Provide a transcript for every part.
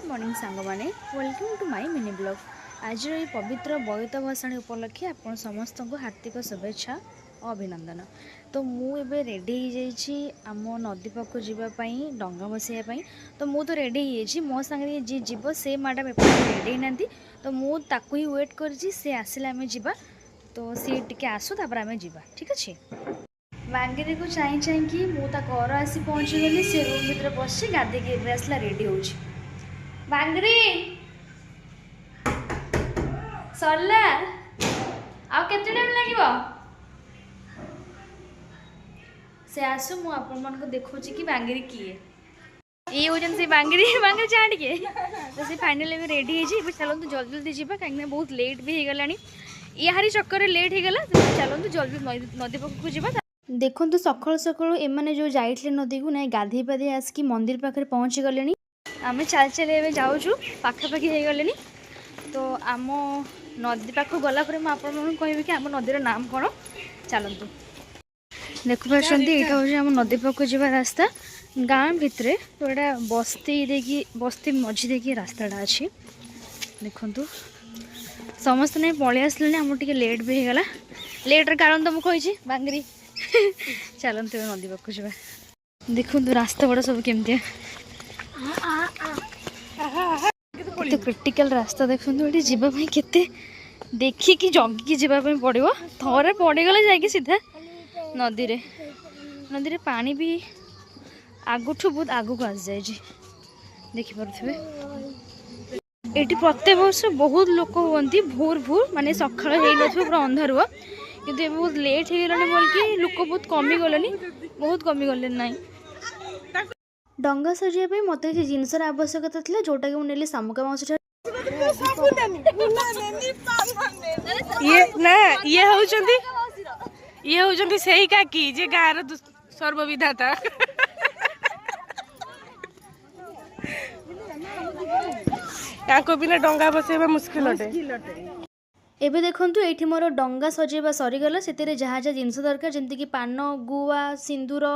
Good morning सांग मैंने welcome to my mini blog. आज ये पवित्र बयत भसाणी उपलक्षे आप समस्त को हार्दिक शुभेच्छा और अभिनंदन। तो मुझे रेडी हो आम नदी पाक जावाई डंगा बसैयापाई। तो मु तो रेडी हो मो सांगे जी जीव से मैडम रेडी ना तो मुझे ही वेट कर आसले आम जा तो सी टे आसू तापर आम जा ठीक अच्छे। बांगेरी को चाह चाहिए मुझे घर आसी पहुँची गली से रूम भर बस गाधे आसला रेडी हो बांगरी सरला आउ केते टाइम लागिबो से आसु मु आपन मन को देखौची कि बांगरी किए ये होजन से बांगरी बांगरी चाट के तो से फाइनली भी रेडी हे जी चलंतु जल्दी जल्दी जीवा काहे बहुत लेट भी हे गलानी याहारी चक्कर लेट हे गला चलंतु जल्दी नदी पक को जीवा। देखंतु सखळ सखळ एमाने जो जाइतले नदी को नै गाधी पाधी आसकी मंदिर पाखरे पहुंची गलेनी आमे चाल चल एबे जाउछु पाखापाखी हे गलेनी। तो आम नदी पाख गला पर मुझे कहबी कि आम नदीर नाम कौन चलतु देखु यहाँ हूँ आम नदी पाख जा रास्ता गाँ भितर तो यहाँ बस्ती मझी देखिए रास्ताटा अच्छी देखु समस्त नहीं पलि आसले आम टे लेट भी होगा लेट्र कारण तो मुझे बांगरी चलते नदी पाख जा देखु रास्ता बड़ा सब केमती तो क्रिटिकल रास्ता देखो ये जावाई केते देखिकी जगिकी जावाई पड़ो थरे पड़गले जा सीधा नदी रे नदी रे पानी भी आगुठू बहुत आगू को आस जाए देखिपे ये प्रत्येक वर्ष बहुत लोक हमें भोर भोर माने सकाळ हो न पूरा अंधार हुआ कि बहुत लेट हो गलानी बोल कि लोक बहुत कमी गलेनी बहुत कमी गले ना डंगा सजाइए मत किसी जिनसर आवश्यकता था जोटा कि मुझे शामुका माउस ये होचंती सही काकी जे गार सर्वविधाता याको बिना डंगा बसेबा मुश्किल अटे। एबे देखंतु एठी मोर डंगा सजेबा सरीगला सेतेरे जहा जहा जिनस दरकार जेमति कि पान गुआ सिंदूर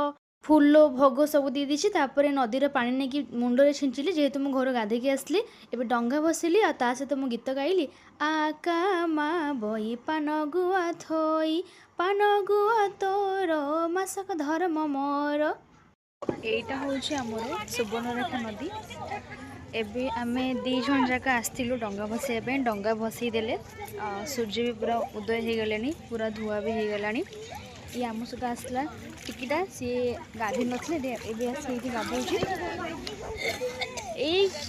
फूल भोग सब दी दी तापर नदीर पानी नहीं मुंडे छिंचिली जेहेतु मो घर गाधे के आसली एबे डंगा बसिली आ ता सहित मु गीत गाइली आका मा बई पान गुआ थई पान गुआ तोर मासक धर्म मोर एटा होछि हमर सुवर्णरेखा नदी। एबे आमे दी जन जाक आस्तिलु डंगा बसैया डंगा बसई देले सूर्य भी पूरा उदय हो गले पूरा धुआ भी हो गलानी ये आम सहित आसला टिकिटा सी गाधी नथिले एबे आसी गाधौची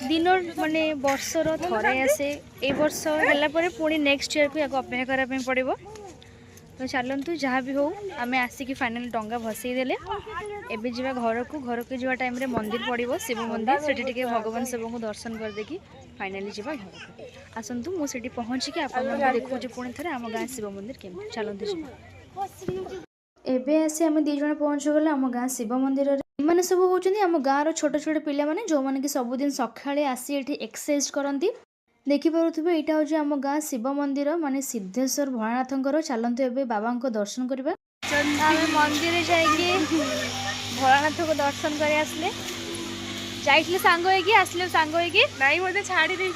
दिन माने वर्षर थरे आसे ए वर्ष हला परे पुणी नेक्स्ट ईयर को या अपेक्षा करा पड़ो। तो चलतु जहाँ भी हो आम आसिक फाइनाल डंगा भसई देले एबे जीवा घर को जीवा टाइम रे मंदिर पड़ो शिव मंदिर से भगवान शिव को दर्शन कर देकी फाइनाली जीवा घर को आसतु मुझे पहुँचिकी आप देखो पुणी थे आम गाँ शिव मंदिर केम चलतु जी एबे आसी आम दी जन पहुँच गले आम गाँ शिव मंदिर मैंने सब होती आम गाँव छोट छोट पिला माने जो माने कि सबुदिन सकाळे आसी एठी एक्सरसाइज करती देखिपे यहाँ हूँ आम गाँ शिव मंदिर माने सिद्धेश्वर भोलानाथ चलतु ए बाबा को दर्शन करवा मंदिर जाइए भोलानाथ को दर्शन कर आसले जाइए सांग आसले सांग नहीं मते छाड़ी दे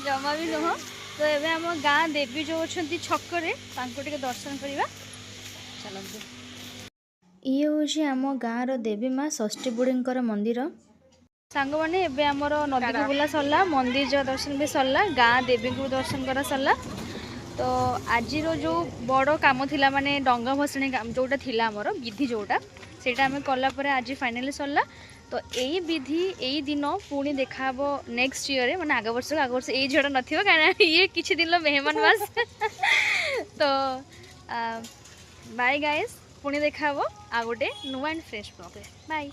जमा भी नुह। तो ये आम गाँ देवी जो अच्छा छकरे दर्शन करवा चलतु ये हूँ आम गाँव देवी माँ षष्ठी बुढ़ी मंदिर सांग मैंने एबे आमर नदी को बुला सरला मंदिर जो दर्शन भी सरला गाँ देवी को दर्शन करा सरला। तो आज जो बड़ काम थिला माने डंगा भसाणी जोटा थिला आमर विधि जोटा सेटा आम कला परे आज फाइनाली सरला। तो यही विधि यही दिन पुणी देखा नेक्स्ट ईयर माने आग वर्ष यही झीटा नथिबो काहे ये किछि दिन मेहमान बास तो बाय गाइस पुणी देखा आ गोटे नुआ एंड फ्रेश ब्लॉग बाय।